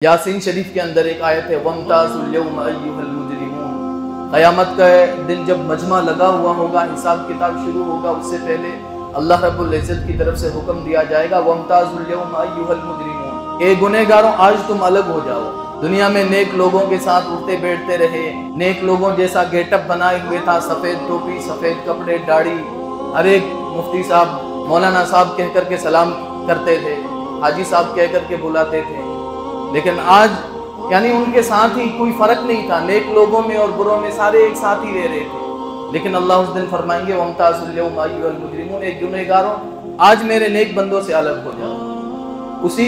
यासीन शरीफ के अंदर एक आयत है वमताज़ुल यौम अय्युहल मुजरिमून। क़यामत का दिन जब मजमा लगा हुआ होगा, हिसाब किताब शुरू होगा, उससे पहले अल्लाह रब्बुल इज़्ज़त की तरफ से हुक्म दिया जाएगा वमताज़ुल यौम अय्युहल मुजरिमून, ए गुनहगारों आज तुम अलग हो जाओ। दुनिया में नेक लोगों के साथ उठते बैठते रहे, नेक लोगों जैसा गेटअप बनाए हुए था, सफ़ेद टोपी, सफ़ेद कपड़े, दाढ़ी, हर एक मुफ्ती साहब, मौलाना साहब कह कर के सलाम करते थे, हाजी साहब कह कर के बुलाते थे। लेकिन आज यानी उनके साथ ही कोई फ़र्क नहीं था, नेक लोगों में और बुरों में सारे एक साथ ही रह रहे थे। लेकिन अल्लाह उस दिन फरमाएंगे वमताज़ुल यौम अय्युहल मुजरिमून, एक गुनहगारों आज मेरे नेक बंदों से अलग हो जाओ। उसी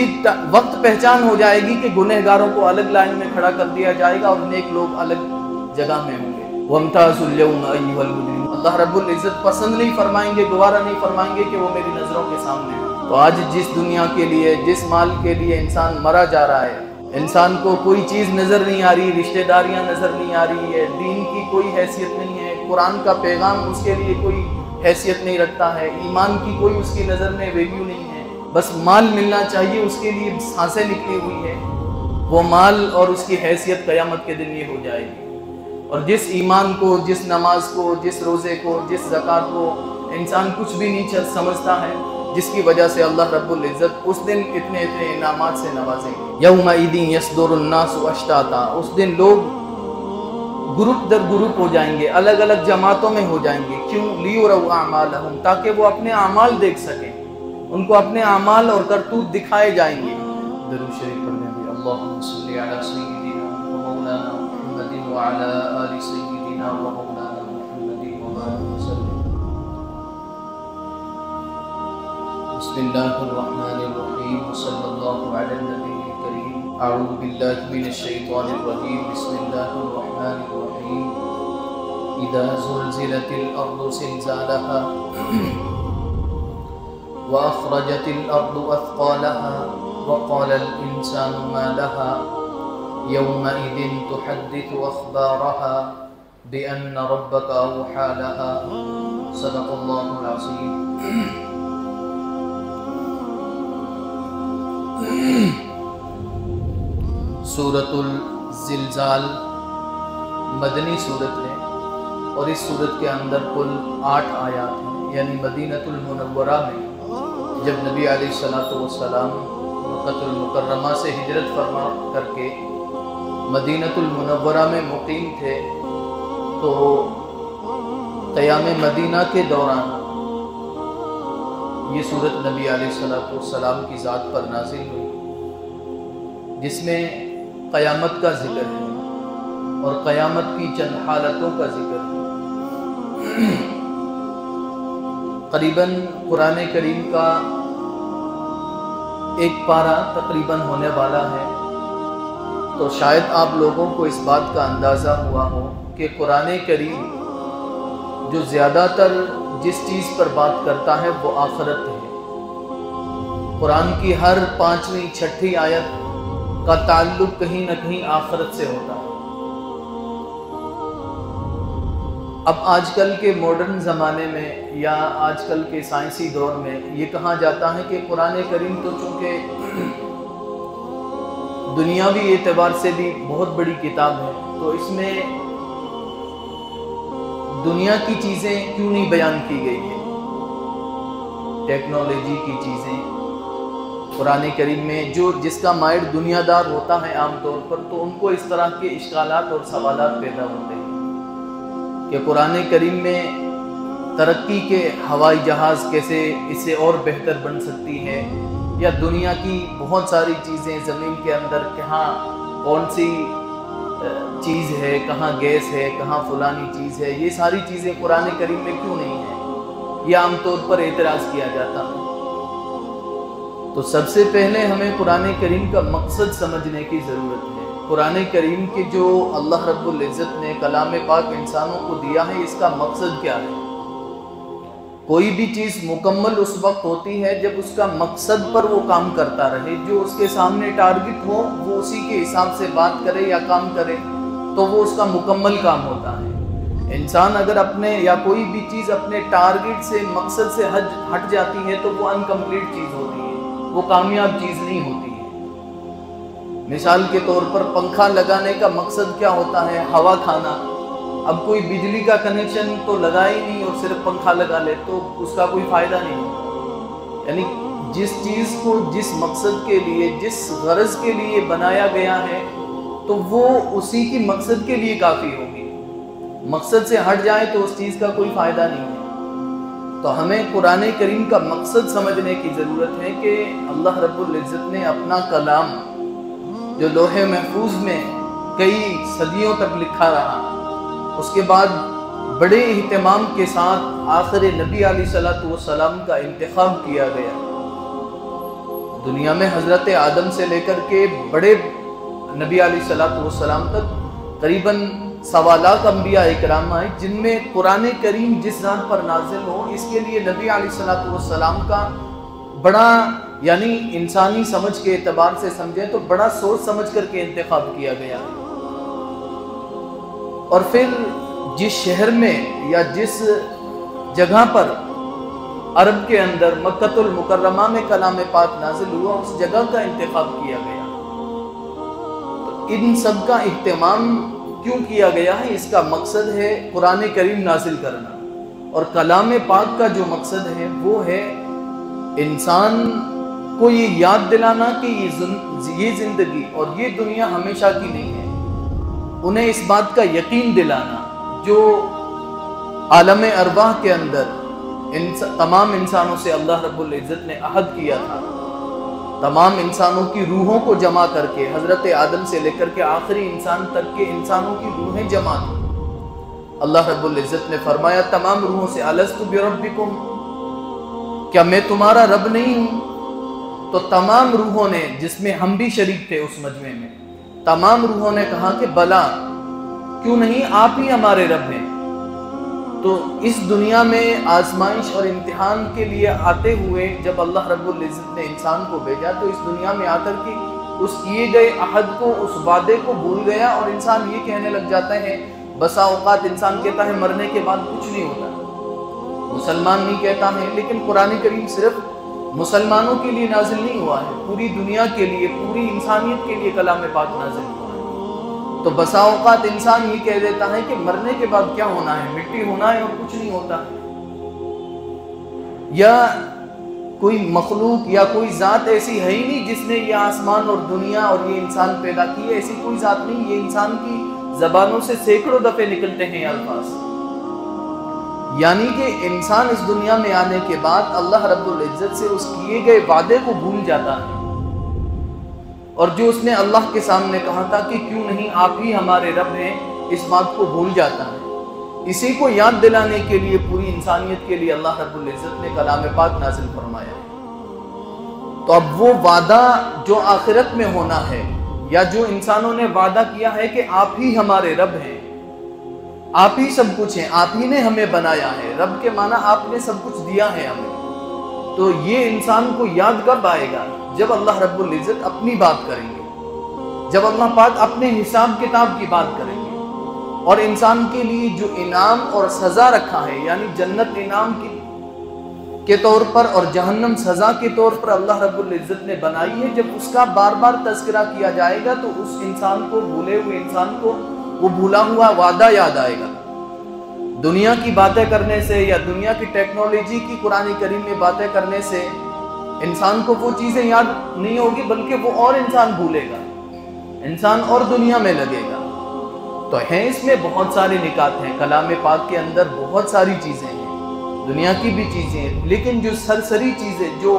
वक्त पहचान हो जाएगी कि गुनहगारों को अलग लाइन में खड़ा कर दिया जाएगा और नेक लोग अलग जगह में होंगे। वमताज़ुल यौम अय्युहल मुजरिमून, अल्लाह रब्बुल इज़्ज़त पसंद नहीं फरमाएंगे, गवारा नहीं फरमाएंगे कि वो मेरी नज़रों के सामने है। तो आज जिस दुनिया के लिए, जिस माल के लिए इंसान मरा जा रहा है, इंसान को कोई चीज़ नज़र नहीं आ रही, रिश्तेदारियां नज़र नहीं आ रही है, दीन की कोई हैसियत नहीं है, कुरान का पैगाम उसके लिए कोई हैसियत नहीं रखता है, ईमान की कोई उसकी नज़र में वैल्यू नहीं है, बस माल मिलना चाहिए उसके लिए सांसें निकली हुई है, वो माल और उसकी हैसियत क़यामत के दिन ये हो जाएगी। और जिस ईमान को, जिस नमाज को, जिस रोज़े को, जिस ज़कात को इंसान कुछ भी नहीं समझता है, जिसकी वजह से अल्लाह रब्बुल इज़्ज़त उस दिन इतने इतने इनामात से नवाजेंगे। यौमइदिन यसदुरुन्नासु अश्ताता, उस दिन लोग ग्रुप दर ग्रुप हो जाएंगे, अलग अलग जमातों में हो जाएंगे। क्यों? लियुरौ अमालहुम, ताकि वो अपने अमाल देख सकें, उनको अपने अमाल और करतूत दिखाए जाएंगे। दरूद शरीफ पढ़ने में अल्लाहुम्मा सल्लि अला सय्यिदिना व मौलाना मुहम्मदिन व अला आलि सय्यिदिना व मौलाना मुहम्मदिन व बारिक वसल्लम। बिस्मिल्लाहिर्रहमानिर्रहीम व सल्लल्लाहु अला नबिय्यिल करीम। अऊज़ु बिल्लाहि मिनश शैतानिर रजीम। बिस्मिल्लाहिर्रहमानिर्रहीम। इज़ा ज़ुलज़िलतिल अर्दु ज़िलज़ालहा व अख़रजतिल अर्दु अथक़ालहा व क़ालल इंसानु मा लहा यौमइज़िन तुहद्दिथु अख़बारहा बिअन्न रब्बका अवहा लहा। सदक़ल्लाहुल अज़ीम। सूरतुल ज़िलज़ाल मदनी सूरत है और इस सूरत के अंदर कुल 8 आयात हैं। यानी मदीनतुल मुनव्वरा में जब नबी अलैहिस्सलातु वस्सलाम मक्कतुल मुकर्रमा से हिजरत फरमा करके मदीनतुल मुनव्वरा में मुकीम थे, तो क़याम मदीना के दौरान ये सूरत नबी अलैहिस्सलातु वस्सलाम की ज़ात पर नाज़िल हुई, जिसमें क़यामत का ज़िक्र है और क़यामत की चंद हालतों का ज़िक्र है। करीबन कुरान करीम का एक पारा तकरीबन होने वाला है, तो शायद आप लोगों को इस बात का अंदाज़ा हुआ हो कि कुरान करीम जो ज़्यादातर जिस चीज़ पर बात करता है वो आखिरत है। कुरान की हर 5वीं 6ठी आयत का ताल्लुक कहीं न कहीं आखिरत से होता है। अब आजकल के मॉडर्न ज़माने में या आजकल के साइंसी दौर में ये कहा जाता है कि कुरान करीम तो चूँकि दुनियावी एतबार से भी बहुत बड़ी किताब है, तो इसमें दुनिया की चीज़ें क्यों नहीं बयान की गई है, टेक्नोलॉजी की चीज़ें कुरान करीम में जो जिसका माइंड दुनियादार होता है आमतौर पर, तो उनको इस तरह के इश्कालात और सवालात पैदा होते हैं कि कुरान करीम में तरक्की के हवाई जहाज़ कैसे इससे और बेहतर बन सकती है, या दुनिया की बहुत सारी चीज़ें ज़मीन के अंदर कहाँ कौन सी चीज़ है, कहाँ गैस है, कहाँ फलानी चीज़ है, ये सारी चीज़ें कुरान करीम में क्यों नहीं है, ये आमतौर पर एतराज़ किया जाता है। तो सबसे पहले हमें कुरान करीम का मकसद समझने की ज़रूरत है। कुरान करीम के जो अल्लाह रब्बुल इज़्ज़त ने कलाम पाक इंसानों को दिया है, इसका मकसद क्या है? कोई भी चीज़ मुकम्मल उस वक्त होती है जब उसका मकसद पर वो काम करता रहे, जो उसके सामने टारगेट हो वो उसी के हिसाब से बात करे या काम करे, तो वो उसका मुकम्मल काम होता है। इंसान अगर अपने या कोई भी चीज़ अपने टारगेट से, मकसद से हट जाती है तो वो अनकम्प्लीट चीज़ होती है, वो कामयाब चीज़ नहीं होती है। مثال کے طور پر پنکھا لگانے کا مقصد کیا ہوتا ہے؟ ہوا کھانا۔ اب کوئی بجلی کا کنیکشن تو لگا ہی نہیں اور صرف پنکھا لگا لے تو اس کا کوئی فائدہ نہیں۔ یعنی جس چیز کو جس مقصد کے لیے، جس غرض کے لیے بنایا گیا ہے تو وہ اسی کی مقصد کے لیے کافی ہوگی۔ مقصد سے ہٹ جائے تو اس چیز کا کوئی فائدہ نہیں ہے۔ تو ہمیں قرآن کریم کا مقصد سمجھنے کی ضرورت ہے کہ اللہ رب العزت نے اپنا کلام جو لوح محفوظ میں کئی صدیوں تک لکھا رہا، اس کے بعد بڑے اہتمام کے ساتھ آخر نبی علیہ الصلوۃ والسلام کا انتخاب کیا گیا۔ دنیا میں حضرت آدم سے لے کر کے بڑے نبی علیہ الصلوۃ والسلام تک تقریباً 1.25 لاکھ انبیاء اکرام آئے، جن میں قرآن کریم جس ذات پر نازل ہو اس کے لیے نبی علیہ الصلوۃ والسلام کا بڑا، یعنی انسانی سمجھ کے اعتبار سے سمجھیں تو بڑا سوچ سمجھ کر کے انتخاب کیا گیا۔ اور پھر جس شہر میں یا جس جگہ پر عرب کے اندر مکۃ المکرمہ میں کلام پاک نازل ہوا، اس جگہ کا انتخاب کیا گیا۔ تو ان سب کا اہتمام کیوں کیا گیا ہے؟ اس کا مقصد ہے قرآن کریم نازل کرنا، اور کلام پاک کا جو مقصد ہے وہ ہے انسان کو یہ یاد دلانا کہ یہ زندگی اور یہ دنیا ہمیشہ کی نہیں ہے، انہیں اس بات کا یقین دلانا جو عالم ارواح کے اندر تمام انسانوں سے اللہ رب العزت نے عہد کیا تھا، تمام انسانوں کی روحوں کو جمع کر کے، حضرت آدم سے لے کر کے آخری انسان تک کے انسانوں کی روحیں جمع کی۔ اللہ رب العزت نے فرمایا تمام روحوں سے الست بربکم، کیا میں تمہارا رب نہیں ہوں؟ تو تمام روحوں نے، جس میں ہم بھی شریک تھے اس مجمع میں، تمام روحوں نے کہا کہ بلا، کیوں نہیں، آپ ہی ہمارے رب ہیں۔ تو اس دنیا میں آزمائش اور امتحان کے لیے آتے ہوئے جب اللہ رب العزت نے انسان کو بھیجا تو اس دنیا میں آ کر کے اس کیے گئے عہد کو، اس وعدے کو بھول گیا، اور انسان یہ کہنے لگ جاتا ہے، بسا اوقات انسان کہتا ہے مرنے کے بعد کچھ نہیں ہوتا، مسلمان نہیں کہتا ہے، لیکن قرآن کریم صرف مسلمانوں کے لیے نازل نہیں ہوا ہے، پوری دنیا کے لیے، پوری انسانیت کے لیے کلام پاک نازل ہوا ہے۔ تو بسا اوقات انسان یہ کہہ دیتا ہے کہ مرنے کے بعد کیا ہونا ہے، مٹی ہونا ہے اور کچھ نہیں ہوتا، یا کوئی مخلوق یا کوئی ذات ایسی ہے ہی نہیں جس نے یہ آسمان اور دنیا اور یہ انسان پیدا کی ہے، ایسی کوئی ذات نہیں۔ یہ انسان کی زبانوں سے سینکڑوں دفعے نکلتے ہیں الفاظ، یعنی کہ انسان اس دنیا میں آنے کے بعد اللہ رب العزت سے اس کیے گئے وعدے کو بھول جاتا ہے، اور جو اس نے اللہ کے سامنے کہا تھا کہ کیوں نہیں آپ ہی ہمارے رب ہیں، اس بات کو بھول جاتا ہے۔ اسی کو یاد دلانے کے لیے پوری انسانیت کے لیے اللہ رب العزت نے کلام پاک نازل فرمایا ہے۔ تو اب وہ وعدہ جو آخرت میں ہونا ہے، یا جو انسانوں نے وعدہ کیا ہے کہ آپ ہی ہمارے رب ہیں، آپ ہی سب کچھ ہیں، آپ ہی نے ہمیں بنایا ہے، رب کے معنی آپ نے سب کچھ دیا ہے ہمیں، تو یہ انسان کو یاد کب آئے گا؟ جب اللہ رب العزت اپنی بات کریں گے، جب اللہ پاک اپنے حساب کتاب کی بات کریں گے، اور انسان کے لیے جو انعام اور سزا رکھا ہے، یعنی جنت انعام کے طور پر اور جہنم سزا کے طور پر اللہ رب العزت نے بنائی ہے، جب اس کا بار بار تذکرہ کیا جائے گا تو اس انسان کو، بھولے ہوئے انسان کو، وہ بھولا ہوا وعدہ یاد آئے گا۔ دنیا کی باتیں کرنے سے یا دنیا کی ٹیکنالوجی کی قرآن کریم میں باتیں کرنے سے انسان کو وہ چیزیں یاد نہیں ہوگی، بلکہ وہ اور انسان بھولے گا، انسان اور دنیا میں لگے گا۔ تو ہیں اس میں بہت سارے نکات ہیں، کلام پاک کے اندر بہت ساری چیزیں ہیں، دنیا کی بھی چیزیں ہیں، لیکن جو سرسری چیزیں جو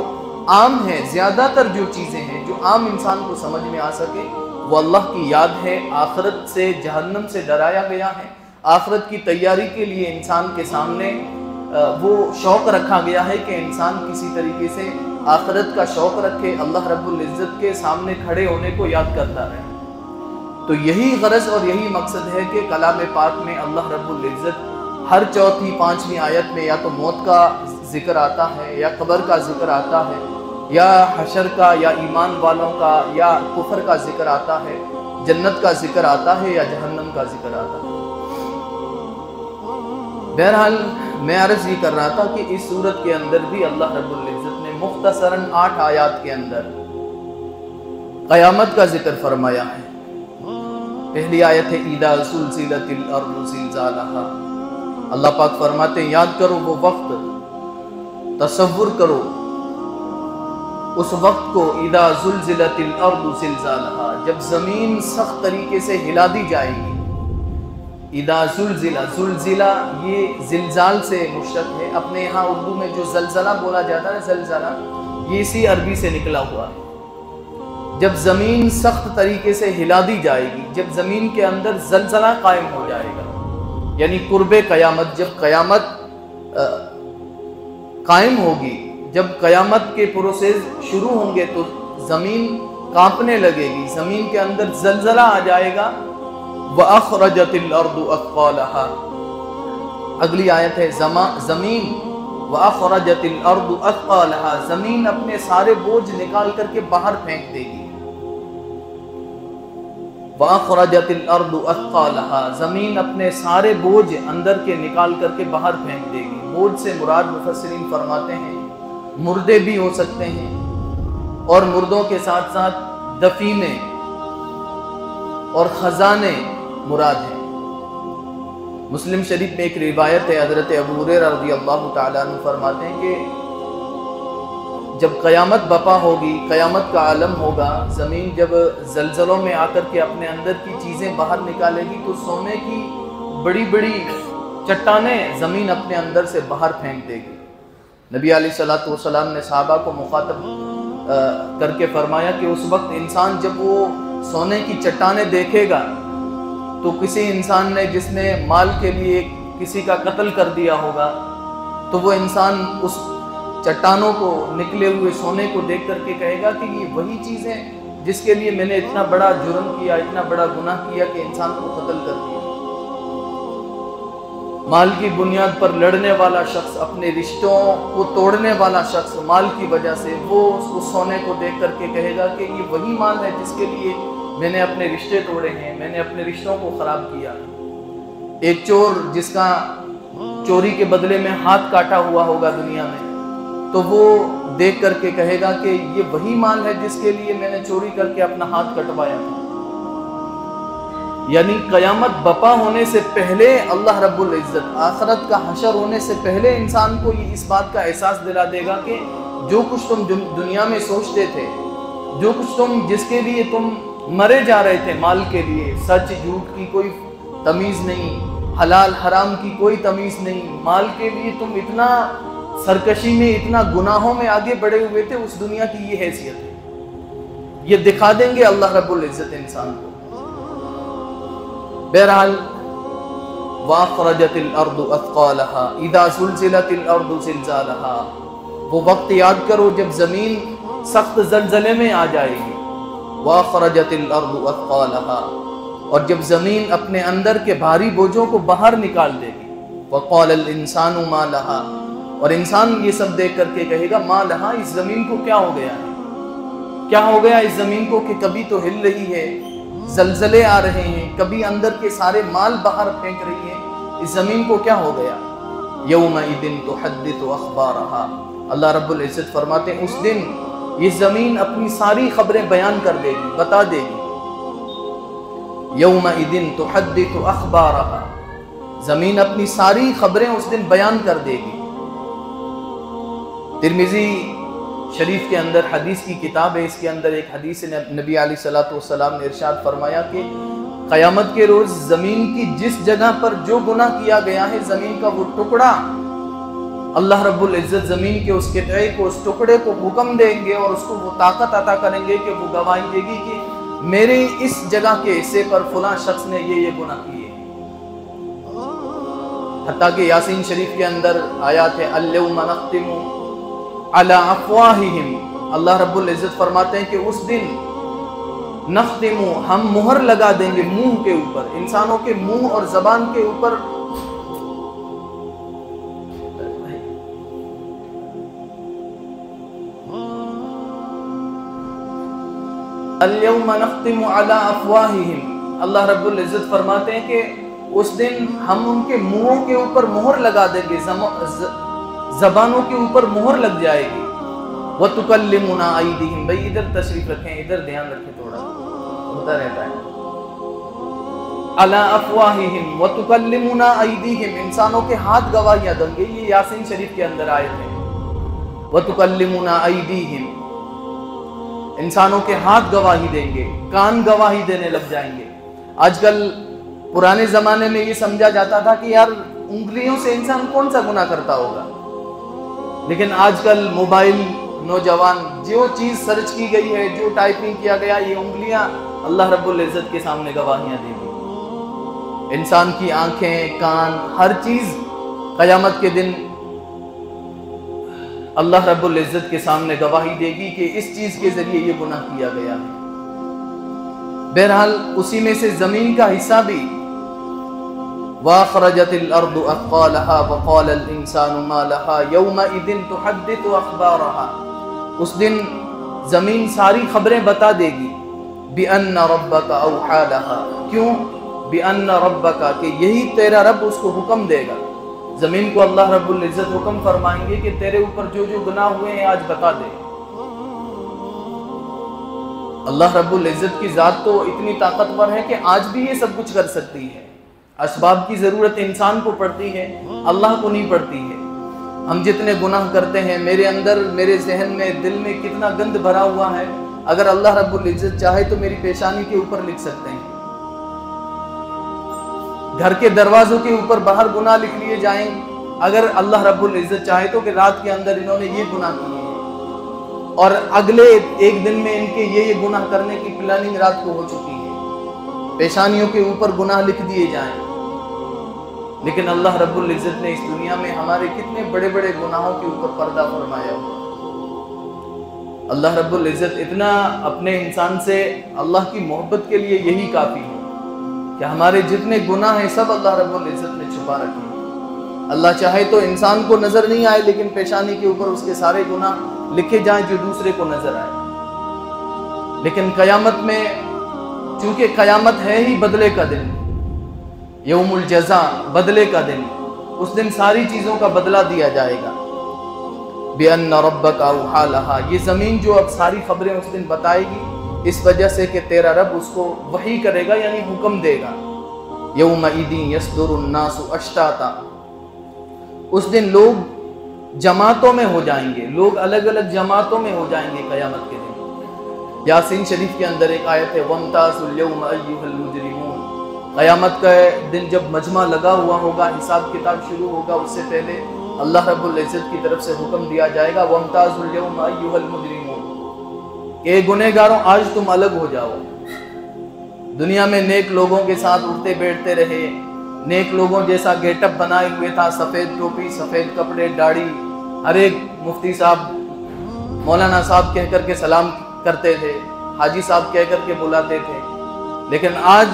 عام ہیں، زیادہ تر جو چیزیں ہیں جو عام انسان کو سمجھ میں آ سکے، وہ اللہ کی یاد ہے، آخرت سے، جہنم سے ڈرایا گیا ہے، آخرت کی تیاری کے لیے انسان کے سامنے وہ شوق رکھا گیا ہے کہ انسان کسی طریقے سے آخرت کا شوق رکھے، اللہ رب العزت کے سامنے کھڑے ہونے کو یاد کرتا رہے۔ تو یہی غرض اور یہی مقصد ہے کہ کلام پاک میں اللہ رب العزت ہر چوتھی پانچویں آیت میں یا تو موت کا ذکر آتا ہے، یا قبر کا ذکر آتا ہے، یا حشر کا، یا ایمان والوں کا، یا کفر کا ذکر آتا ہے، جنت کا ذکر آتا ہے، یا جہنم کا ذکر آتا ہے۔ بہرحال میں عرض یہ کر رہا تھا کہ اس صورت کے اندر بھی اللہ رب العزت نے مختصراً 8 آیات کے اندر क़यामत का जिक्र फरमाया है। पहली आयत है इदा ज़ुलज़िलतिल अर्ज़ु ज़िलज़ालहा। अल्लाह पाक फरमाते हैं याद करो वो वक्त, तसव्वुर करो उस वक्त को, इदा ज़ुलज़िलतिल अर्ज़ु ज़िलज़ालहा, जब ज़मीन सख्त तरीके से हिला दी जाएगी। इदा ज़ुलज़िला, ज़ुलज़िला ये ज़िलज़ाल से मुश्तक़ है। अपने यहाँ उर्दू में जो ज़लज़ला बोला जाता है, ज़लज़ला, ये इसी अरबी से निकला हुआ है। जब ज़मीन सख्त तरीके से हिला दी जाएगी, जब ज़मीन के अंदर ज़लज़ला कायम हो जाएगा, यानी कुर्बे क़यामत, जब क़यामत कायम होगी, जब क़यामत के प्रोसेस शुरू होंगे तो ज़मीन कांपने लगेगी, ज़मीन के अंदर ज़लज़ला आ जाएगा। व अख़रजतिल अर्दु अक़्वालहा। अगली आयत है ज़मीन, व अख़रजतिल अर्दु अक़्वालहा, ज़मीन अपने सारे बोझ निकाल करके बाहर फेंक देगी। व अख़रजतिल अर्दु अक़्वालहा, ज़मीन अपने सारे बोझ अंदर के निकाल करके बाहर फेंक देगी। बोझ से मुराद मुफस्सिरीन फरमाते हैं मुर्दे भी हो सकते हैं, और मुर्दों के साथ साथ दफीने और खजाने मुराद हैं। मुस्लिम शरीफ में एक रिवायत है, हज़रत अबू हुरैरा रज़ियल्लाहु ताला अन्हु फरमाते हैं कि जब क़यामत बपा होगी, क़यामत का आलम होगा, ज़मीन जब ज़लज़लों में आकर के अपने अंदर की चीज़ें बाहर निकालेगी तो सोने की बड़ी बड़ी चट्टानें ज़मीन अपने अंदर से बाहर फेंक देगी। नबी अलैहिस्सलातु वस्सलाम ने सहाबा को मुखातब करके फरमाया कि उस वक्त इंसान जब वो सोने की चट्टानें देखेगा तो किसी इंसान ने जिसने माल के लिए किसी का कत्ल कर दिया होगा, तो वो इंसान उस चट्टानों को, निकले हुए सोने को देख करके कहेगा कि ये वही चीज़ है जिसके लिए मैंने इतना बड़ा जुर्म किया, इतना बड़ा गुनाह किया कि इंसान को कत्ल कर दिया। माल की बुनियाद पर लड़ने वाला शख्स, अपने रिश्तों को तोड़ने वाला शख्स, माल की वजह से वो उस सोने को देख करके कहेगा कि ये वही माल है जिसके लिए मैंने अपने रिश्ते तोड़े हैं, मैंने अपने रिश्तों को ख़राब किया। एक चोर जिसका चोरी के बदले में हाथ काटा हुआ होगा दुनिया में, तो वो देख करके कहेगा कि ये वही माल है जिसके लिए मैंने चोरी करके अपना हाथ कटवाया था। यानी क़यामत बपा होने से पहले अल्लाह रब्बुल इज़्ज़त, आखिरत का हशर होने से पहले इंसान को ये इस बात का एहसास दिला देगा कि जो कुछ तुम दुनिया में सोचते थे, जो कुछ तुम, जिसके लिए तुम मरे जा रहे थे, माल के लिए, सच झूठ की कोई तमीज़ नहीं, हलाल हराम की कोई तमीज़ नहीं, माल के लिए तुम इतना सरकशी में, इतना गुनाहों में आगे बढ़े हुए थे, उस दुनिया की ये हैसियत है। ये दिखा देंगे अल्लाह रब्बुल इज़्ज़त इंसान को। बहरहाल वअख़रजतिल अर्दु अथक़ालहा इज़ा ज़ुलज़िलतिल अर्दु ज़िलज़ालहा, वो वक्त याद करो जब ज़मीन सख्त ज़लज़ले में आ जाएगी। वअख़रजतिल अर्दु अथक़ालहा, और जब ज़मीन अपने अंदर के भारी बोझों को बाहर निकाल देगी। वक़ालल इंसानु मा लहा, और इंसान ये सब देख करके कहेगा मा लहा, इस ज़मीन को क्या हो गया है, क्या हो गया इस ज़मीन को कि कभी तो हिल रही है, ज़लज़ले आ रहे हैं, कभी अंदर के सारे माल बाहर फेंक रही है, इस ज़मीन को क्या हो गया। यौमइदिन तुहद्दिथु अख़बारहा, अल्लाह रब्बुल इज़्ज़त फरमाते हैं उस दिन ये ज़मीन अपनी सारी खबरें बयान कर देगी, बता देगी। यौमइदिन तुहद्दिथु अख़बारहा, ज़मीन अपनी सारी खबरें उस दिन बयान कर देगी। तिर्मिज़ी शरीफ के अंदर हदीस की किताब है, इसके अंदर एक हदीस नबी अलैहिस्सलातु वस्सलाम ने इरशाद फरमाया कि क़यामत के रोज़ ज़मीन की जिस जगह पर जो गुनाह किया गया है, ज़मीन का वो टुकड़ा, अल्लाह रब्बुल इज़्ज़त ज़मीन के उस क़ितए को, उस टुकड़े को हुक्म देंगे और उसको वो ताकत अता करेंगे कि वो गवाही देगी कि मेरे इस जगह के हिस्से पर फलां शख्स ने ये गुनाह किए। हत्ता कि यासीन शरीफ के अंदर आयत है अल-यौमा नख्तिमु अला अफ़वाहिहिम, अल्लाह रब्बुल इज़्ज़त फरमाते हैं कि उस दिन नख्तिमु, हम मुहर लगा देंगे मुंह के ऊपर, इंसानों के मुंह और ज़बान के ऊपर अल-यौमा नख्तिमु अला अफ़वाहिहिम, अल्लाह रब्बुल इज़्ज़त फरमाते हैं कि उस दिन हम उनके मुंहों के ऊपर मुहर लगा देंगे, ज़बानों के ऊपर मुहर लग जाएगी। वतुकल्लिमुना अयदीहिम। भाई इधर तशरीफ रखें, इधर ध्यान रखें, थोड़ा होता रहता है। अला अफवाहिहिम वतुकल्लिमुना अयदीहिम, इंसानों के हाथ गवाहियां देंगे। ये यासीन शरीफ के अंदर आयत है। वतुकल्लिमुना अयदीहिम, इंसानों के हाथ गवाही देंगे, कान गवाही देने लग जाएंगे। आजकल पुराने जमाने में ये समझा जाता था कि यार उंगलियों से इंसान कौन सा गुनाह करता होगा, लेकिन आजकल मोबाइल, नौजवान, जो चीज सर्च की गई है, जो टाइपिंग किया गया, ये उंगलियां अल्लाह रब्बुल इज्जत के सामने गवाहियां देंगी। इंसान की आंखें, कान, हर चीज क़यामत के दिन अल्लाह रब्बुल इज्जत के सामने गवाही देगी कि इस चीज के जरिए ये गुनाह किया गया है। बहरहाल उसी में से जमीन का हिस्सा भी, वअख़रजतिल अर्दु अथक़ालहा वक़ालल इंसानु मा लहा यौमइज़िन तुहद्दिथु अख़बारहा, उस दिन जमीन सारी खबरें बता देगी। बिअन्ना रब्बका औहा लहा, क्यों? बिअन्ना रब्बका, कि यही तेरा रब उसको हुक्म देगा। जमीन को अल्लाह रब्बुल इज्जत हुक्म फरमाएंगे कि तेरे ऊपर जो जो गुनाह हुए हैं आज बता दे। अल्लाह रब्बुल इज्जत की जात तो इतनी ताकतवर है कि आज भी ये सब कुछ कर सकती है। असबाब की जरूरत इंसान को पड़ती है, अल्लाह को नहीं पड़ती है। हम जितने गुनाह करते हैं, मेरे अंदर, मेरे जहन में, दिल में कितना गंद भरा हुआ है, अगर अल्लाह रब्बुल इज्जत चाहे तो मेरी पेशानी के ऊपर लिख सकते हैं। घर के दरवाजों के ऊपर बाहर गुनाह लिख लिए जाएं, अगर अल्लाह रब्बुल इज्जत चाहे तो, कि रात के अंदर इन्होंने ये गुनाह किए हैं और अगले एक दिन में इनके ये गुनाह करने की प्लानिंग रात को हो चुकी है, पेशानियों के ऊपर गुनाह लिख दिए जाएं। लेकिन अल्लाह रब्बुल इज्जत ने इस दुनिया में हमारे कितने बड़े बड़े गुनाहों के ऊपर पर्दा फरमाया हुआ। अल्लाह रब्बुल इज्जत इतना अपने इंसान से, अल्लाह की मोहब्बत के लिए यही काफ़ी है कि हमारे जितने गुनाह हैं सब अल्लाह रब्बुल इज्जत ने छुपा रखे हैं। अल्लाह चाहे तो इंसान को नजर नहीं आए, लेकिन पेशानी के ऊपर उसके सारे गुनाह लिखे जाएं जो दूसरे को नजर आए। लेकिन क़यामत में, चूंकि क़यामत है ही बदले का दिन, यौमुल जज़ा, बदले का दिन, उस दिन सारी चीज़ों का बदला दिया जाएगा। बिअन्ना रब्बका औहा लहा, ये ज़मीन जो अब सारी खबरें उस दिन बताएगी, इस वजह से कि तेरा रब उसको वही करेगा, यानी हुक्म देगा। यौमइज़िन यस्दुरुन्नासु अश्ताता, उस दिन लोग जमातों में हो जाएंगे, लोग अलग अलग जमातों में हो जाएंगे क़यामत के दिन। यासीन शरीफ के अंदर एक आयत है, वम्ताज़ुल यौम अय्युहल मुजरिमून, क़यामत का दिन जब मजमा लगा हुआ होगा, हिसाब किताब शुरू होगा, उससे पहले अल्लाह रब्बुल इज्जत की तरफ से हुक्म दिया जाएगा, वम्ताज़ुल यौम अय्युहल मुजरिमून, ए गुनहगारों आज तुम अलग हो जाओ। दुनिया में नेक लोगों के साथ उठते बैठते रहे, नेक लोगों जैसा गेटअप बनाए हुए था, सफ़ेद टोपी, सफ़ेद कपड़े, दाढ़ी, हर एक मुफ्ती साहब, मौलाना साहब कह कर के सलाम करते थे, हाजी साहब कह कर के बुलाते थे। लेकिन आज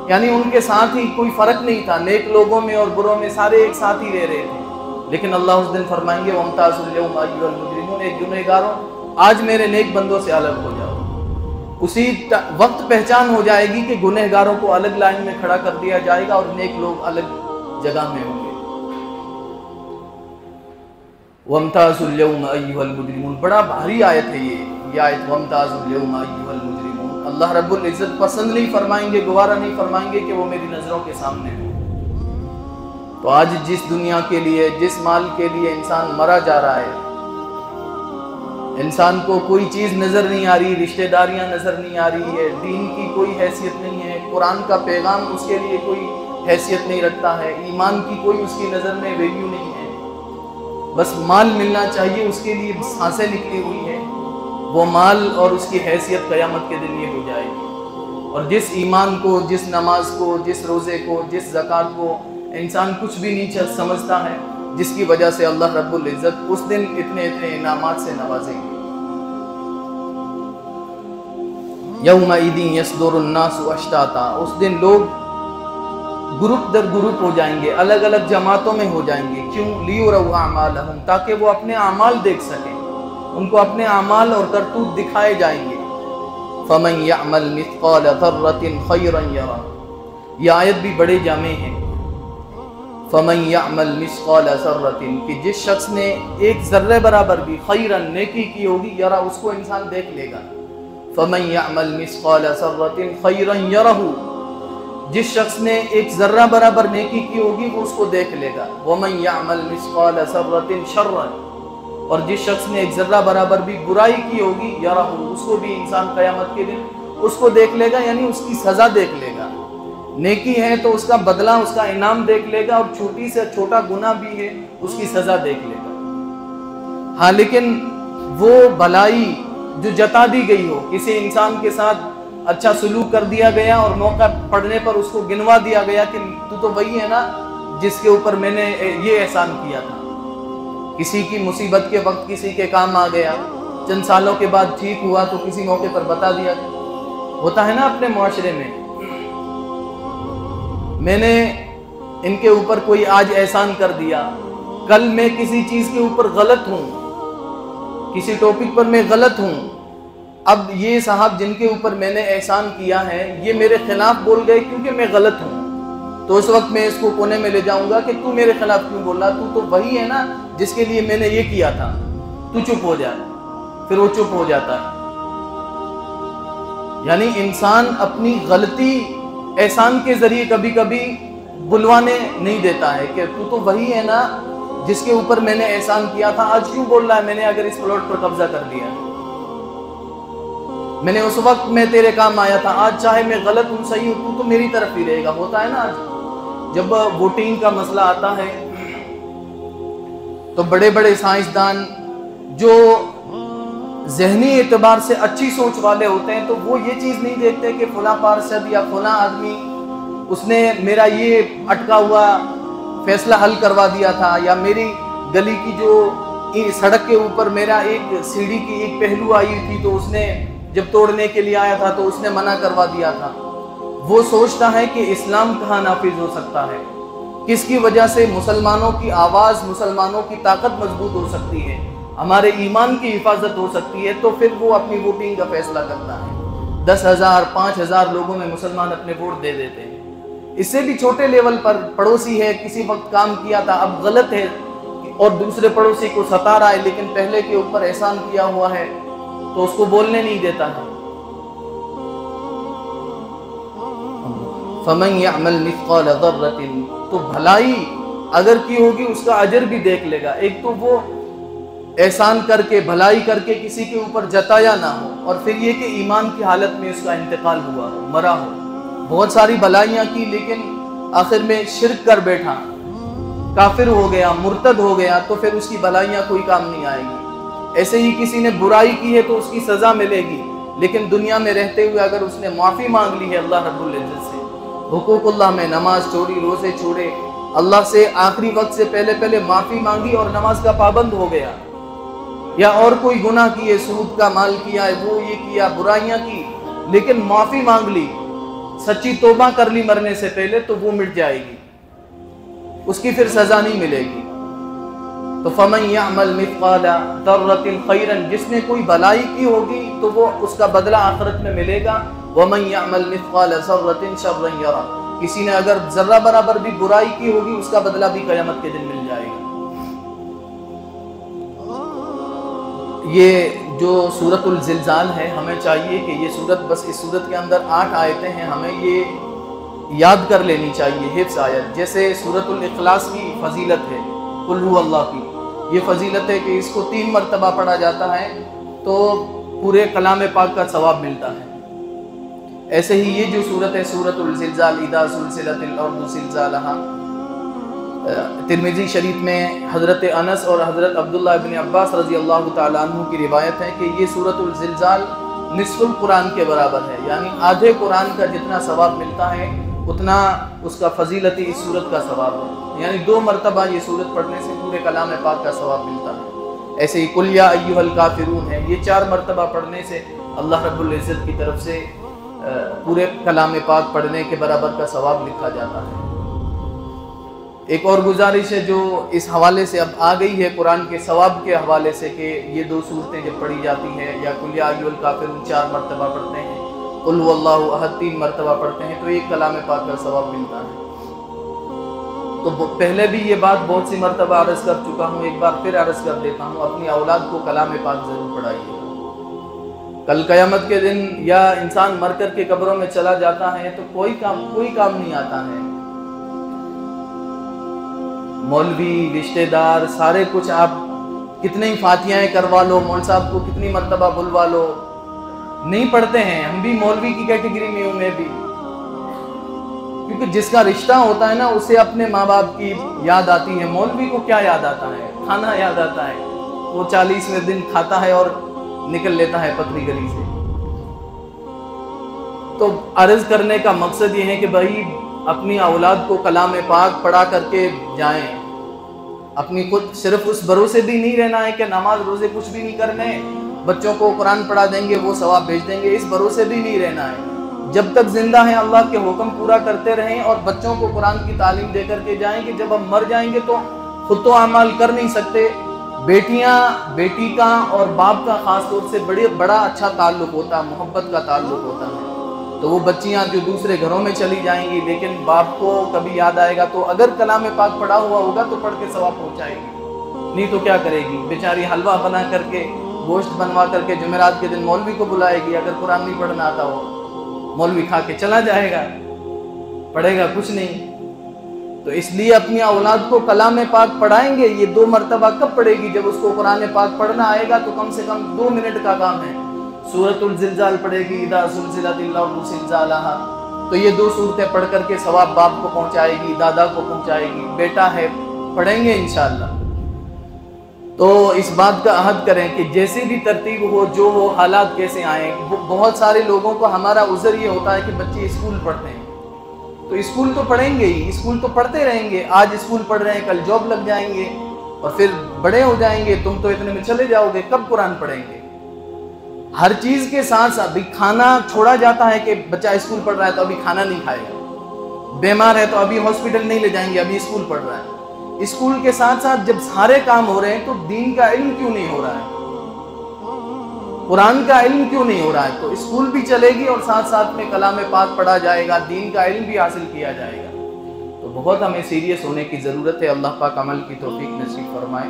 यानी उनके साथ ही कोई फ़र्क नहीं था, नेक लोगों में और बुरों में सारे एक साथ ही रह रहे थे। लेकिन अल्लाह उस दिन फरमाएंगे, वम्ताज़ुल यौम अय्युहल मुजरिमून, ए गुनहगारों आज मेरे नेक बंदों से अलग हो जाओ। उसी वक्त पहचान हो जाएगी कि गुनहगारों को अलग लाइन में खड़ा कर दिया जाएगा और नेक लोग अलग जगह में होंगे। वम्ताज़ुल यौम अय्युहल मुजरिमून, बड़ा भारी आयत है ये आयत, वम्ताज़ुल यौम अय्युहल मुजरिमून। अल्लाह रब्बुल इज्जत पसंद नहीं फरमाएंगे, गवारा नहीं फरमाएंगे कि वो मेरी नजरों के सामने हो। तो आज जिस दुनिया के लिए, जिस माल के लिए इंसान मरा जा रहा है, इंसान को कोई चीज़ नज़र नहीं आ रही, रिश्तेदारियां नज़र नहीं आ रही है, दीन की कोई हैसियत नहीं है, कुरान का पैगाम उसके लिए कोई हैसियत नहीं रखता है, ईमान की कोई उसकी नज़र में वैल्यू नहीं है, बस माल मिलना चाहिए उसके लिए सांसें निकली हुई है, वो माल और उसकी हैसियत क़यामत के दिन ये हो जाएगी। और जिस ईमान को, जिस नमाज को, जिस रोज़े को, जिस ज़कात को इंसान कुछ भी नहीं समझता है, जिसकी वजह से अल्लाह रब्बुल इज्जत उस दिन इतने इतने इनामात से नवाजेंगे। यौमइज़िन यस्दुरुन्नासु अश्ताता, उस दिन लोग ग्रुप दर ग्रुप हो जाएंगे, अलग अलग जमातों में हो जाएंगे। क्यों? लियुरऊ अमालहुम, ताकि वो अपने अमाल देख सकें, उनको अपने अमाल और करतूत दिखाए जाएंगे। फमन यअमल मिस्क़ाल ज़र्रतिन खैरन यरा, ये आयत भी बड़े जामे हैं। فَمَنْ يَعْمَلْ مِثْقَالَ ذَرَّةٍ کہ جس شخص نے ایک ذرے برابر بھی خیرن نیکی کی ہوگی یرا اس کو انسان دیکھ لے گا. فَمَنْ يَعْمَلْ مِثْقَالَ ذَرَّةٍ خَيْرًا يَرَهُ جس شخص نے ایک ذرہ برابر نیکی کی ہوگی وہ اس کو دیکھ لے گا. وَمَنْ يَعْمَلْ مِثْقَالَ ذَرَّةٍ شَرًّا اور جس شخص نے ایک ذرہ برابر بھی برائی کی ہوگی يَرَهُ اس کو بھی انسان قیامت کے دن اس کو دیکھ لے گا، یعنی اس کی سزا دیکھ لے گا. نیکی ہے تو اس کا بدلہ، اس کا انعام دیکھ لے گا، اور چھوٹی سے چھوٹا گناہ بھی ہے اس کی سزا دیکھ لے گا. ہاں لیکن وہ بھلائی جو جتا دی گئی ہو، کسی انسان کے ساتھ اچھا سلوک کر دیا گیا اور موقع پڑنے پر اس کو گنوا دیا گیا کہ تو وہی ہے نا جس کے اوپر میں نے یہ احسان کیا تھا. کسی کی مصیبت کے وقت کسی کے کام آ گیا، چند سالوں کے بعد ٹھیک ہوا تو کسی موقع پر بتا دیا. ہوتا ہے نا اپنے معاشرے میں نے ان کے اوپر کوئی آج احسان کر دیا، کل میں کسی چیز کے اوپر غلط ہوں، کسی ٹاپک پر میں غلط ہوں، اب یہ صاحب جن کے اوپر میں نے احسان کیا ہے یہ میرے خلاف بول گئے کیونکہ میں غلط ہوں، تو اس وقت میں اس کو کونے میں لے جاؤں گا کہ تو میرے خلاف کیوں بول رہا، تو وہی ہے نا جس کے لیے میں نے یہ کیا تھا، تو چپ ہو جائے. پھر وہ چپ ہو جاتا ہے. یعنی انسان اپنی غلطی احسان کے ذریعے کبھی کبھی بلوانے نہیں دیتا ہے کہ تو وہی ہے نا جس کے اوپر میں نے احسان کیا تھا، آج کیوں بول رہا ہے میں نے اگر اس پلاٹ پر قبضہ کر لیا، میں نے اس وقت میں تیرے کام آیا تھا، آج چاہے میں غلط ہوں صحیح ہوں تو میری طرف ہی رہے گا. ہوتا ہے نا آج جب ووٹنگ کا مسئلہ آتا ہے تو بڑے بڑے سائنسدان جو ذہنی اعتبار سے اچھی سوچ والے ہوتے ہیں تو وہ یہ چیز نہیں دیکھتے کہ فلاں پارشد یا فلاں آدمی اس نے میرا یہ اٹکا ہوا فیصلہ حل کروا دیا تھا، یا میری گلی کی جو سڑک کے اوپر میرا ایک سیڑھی کی ایک پہلو آئی تھی تو اس نے جب توڑنے کے لیے آیا تھا تو اس نے منع کروا دیا تھا. وہ سوچتا ہے کہ اسلام کہاں نافذ ہو سکتا ہے، کس کی وجہ سے مسلمانوں کی آواز، مسلمانوں کی طاقت مضبوط ہو سکتی ہے، ہمارے ایمان کی حفاظت ہو سکتی ہے، تو پھر وہ اپنی ووٹنگ کا فیصلہ کرتا ہے. 10,000 5,000 لوگوں میں مسلمان اپنے ووٹ دے دیتے ہیں. اس سے بھی چھوٹے لیول پر پڑوسی ہے، کسی وقت کام کیا تھا اب غلط ہے اور دوسرے پڑوسی کو ستا رہا ہے لیکن پہلے کے اوپر احسان کیا ہوا ہے تو اس کو بولنے نہیں دیتا ہے. فَمَنْ يَعْمَلْ مِثْقَالَ ذَرَّةٍ تو بھلائی اگر کی ہوگی اس کا اجر بھی دیکھ لے گا. ایک تو وہ احسان کر کے بھلائی کر کے کسی کے اوپر جتایا نہ ہو، اور پھر یہ کہ ایمان کی حالت میں اس کا انتقال ہوا ہو، مرا ہو. بہت ساری بھلائیاں کی لیکن آخر میں شرک کر بیٹھا، کافر ہو گیا، مرتد ہو گیا، تو پھر اس کی بھلائیاں کوئی کام نہیں آئے گی. ایسے ہی کسی نے برائی کی ہے تو اس کی سزا ملے گی، لیکن دنیا میں رہتے ہوئے اگر اس نے معافی مانگ لی ہے اللہ رب العزت سے، حقوق اللہ میں نماز چھوڑی، روزے چھوڑے، اللہ سے آخری وقت سے پہلے معافی مانگی اور نماز کا پابند ہو گیا، یا اور کوئی گناہ کیے، سود کا مال کیا ہے، وہ یہ کیا، برائیاں کی، لیکن معافی مانگ لی، سچی توبہ کر لی مرنے سے پہلے، تو وہ مٹ جائے گی، اس کی پھر سزا نہیں ملے گی. تو فَمَنْ يَعْمَلْ مِثْقَالَ ذَرَّةٍ خَيْرًا جس نے کوئی بھلائی کی ہوگی تو وہ اس کا بدلہ آخرت میں ملے گا. وَمَنْ يَعْمَلْ مِثْقَالَ ذَرَّةٍ شَرًّا يَرَهُ کسی نے اگر ذرہ برابر بھی برائی کی ہوگی اس کا بدلہ بھی قیامت کے دن مل جائے گا. یہ جو سورۃ الزلزال ہے، ہمیں چاہیے کہ یہ سورت، بس اس سورت کے اندر 8 آیتیں ہیں، ہمیں یہ یاد کر لینی چاہیے، حفظ آیت. جیسے سورۃ الاخلاص کی فضیلت ہے، قل هو اللہ کی یہ فضیلت ہے کہ اس کو 3 مرتبہ پڑھا جاتا ہے تو پورے کلام پاک کا ثواب ملتا ہے. ایسے ہی یہ جو سورت ہے سورۃ الزلزال، اذا زلزلت الارض زلزالہا، ترمذی شریف میں حضرت انس اور حضرت عبداللہ ابن عباس رضی اللہ تعالیٰ عنہ کی روایت ہے کہ یہ سورۃ الزلزال نصف القرآن کے برابر ہے، یعنی آدھے قرآن کا جتنا ثواب ملتا ہے اتنا اس کا فضیلتی اس سورت کا ثواب ہے. یعنی 2 مرتبہ یہ سورت پڑھنے سے پورے کلام پاک کا ثواب ملتا ہے. ایسے ہی قل یا ایھا الکافرون ہے، یہ 4 مرتبہ پڑھنے سے اللہ رب العزت کی طرف سے پورے کلام پاک پڑھنے کے برابر کا ثواب لکھا جاتا ہے. ایک اور گزارش ہے جو اس حوالے سے اب آ گئی ہے قرآن کے ثواب کے حوالے سے، کہ یہ 2 صورتیں جب پڑھی جاتی ہیں، یا قل یا ایھا الکافرون 4 مرتبہ پڑھتے ہیں، قل هو اللہ احد 3 مرتبہ پڑھتے ہیں، تو ایک کلام پاک کا ثواب ملتا ہے. تو پہلے بھی یہ بات بہت سی مرتبہ عرض کر چکا ہوں، ایک بار پھر عرض کر دیتا ہوں، اپنی اولاد کو کلام پاک ضرور پڑھائیے۔ کل قیامت کے دن یا انسان مر کر کے قبروں میں چلا جاتا ہے تو کوئی کام نہیں آتا ہے۔ مولوی، رشتہ دار، سارے کچھ آپ کتنے ہی فاتحیں کروا لو، مول صاحب کو کتنی مرتبہ بلوا لو، نہیں پڑھتے ہیں۔ ہم بھی مولوی کی کیٹیگری میں ہوں، میں بھی، کیونکہ جس کا رشتہ ہوتا ہے نا اسے اپنے ماں باپ کی یاد آتی ہے۔ مولوی کو کیا یاد آتا ہے؟ کھانا یاد آتا ہے، وہ 40ویں دن کھاتا ہے اور نکل لیتا ہے پتلی گلی سے۔ تو عرض کرنے کا مقصد یہ ہے کہ بھائی اپنی اولاد کو کلام پاک پڑھا کر کے جائیں۔ اپنی خود صرف اس بھروسے بھی نہیں رہنا ہے کہ نماز روزے کچھ بھی نہیں کرنے، بچوں کو قرآن پڑھا دیں گے وہ ثواب بھیج دیں گے، اس بھروسے بھی نہیں رہنا ہے۔ جب تک زندہ ہیں اللہ کے حکم پورا کرتے رہیں اور بچوں کو قرآن کی تعلیم دے کر کے جائیں کہ جب ہم مر جائیں گے تو خود تو اعمال کر نہیں سکتے۔ بیٹی کا اور باپ کا خاص طور سے بڑا اچھا تعلق ہوتا ہے، محبت کا تعلق ہوتا ہے۔ تو وہ بچیاں جو دوسرے گھروں میں چلی جائیں گی لیکن باپ کو کبھی یاد آئے گا تو اگر کلام پاک پڑھا ہوا ہوگا تو پڑھ کے ثواب پہنچائے گی، نہیں تو کیا کرے گی بیچاری؟ حلوہ بنا کر کے، گوشت بنوا کر کے جمعرات کے دن مولوی کو بلائے گی، اگر قرآن نہیں پڑھنا آتا ہو مولوی کھا کے چلا جائے گا، پڑھے گا کچھ نہیں۔ تو اس لیے اپنی اولاد کو کلام پاک پڑھائیں گے۔ یہ 2 مرتبہ کب پڑھے گی؟ جب اس کو قرآن پاک پڑھنا آئے گا تو کم سے کم 2 منٹ کا کام ہے۔ سورۃ الزلزال پڑھے گی، اذا زلزلت الارض زلزالہا، تو یہ 2 صورتیں پڑھ کر کے ثواب باپ کو پہنچائے گی، دادا کو پہنچائے گی۔ بیٹا ہے، پڑھیں گے انشاءاللہ۔ تو اس بات کا عہد کریں کہ جیسی بھی ترتیب ہو، جو ہو، حالات کیسے آئیں۔ بہت سارے لوگوں کو ہمارا عذر یہ ہوتا ہے کہ بچے اسکول پڑھتے ہیں، تو اسکول تو پڑھیں گے ہی، اسکول تو پڑھتے رہیں گے۔ آج اسکول پڑھ رہے ہیں، کل جاب لگ جائیں گے اور پھر بڑے ہو جائیں گے، تم تو اتنے میں چلے جاؤ گے، کب قرآن پڑھیں گے؟ ہر چیز کے ساتھ ابھی کھانا چھوڑا جاتا ہے کہ بچہ اسکول پڑھ رہا ہے تو ابھی کھانا نہیں کھائے گا، بیمار ہے تو ابھی ہاسپٹل نہیں لے جائیں گے، ابھی اسکول پڑھ رہا ہے۔ اسکول کے ساتھ ساتھ جب سارے کام ہو رہے ہیں تو دین کا علم کیوں نہیں ہو رہا ہے؟ قرآن کا علم کیوں نہیں ہو رہا ہے؟ تو اسکول بھی چلے گی اور ساتھ ساتھ میں کلام پاک پڑھا جائے گا، دین کا علم بھی حاصل کیا جائے گا۔ تو بہت ہمیں سیریس ہونے کی ضرورت ہے۔ اللہ پاک عمل کی توفیق نصیب فرمائے۔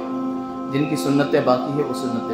جن کی سنتیں باقی ہے وہ سنتیں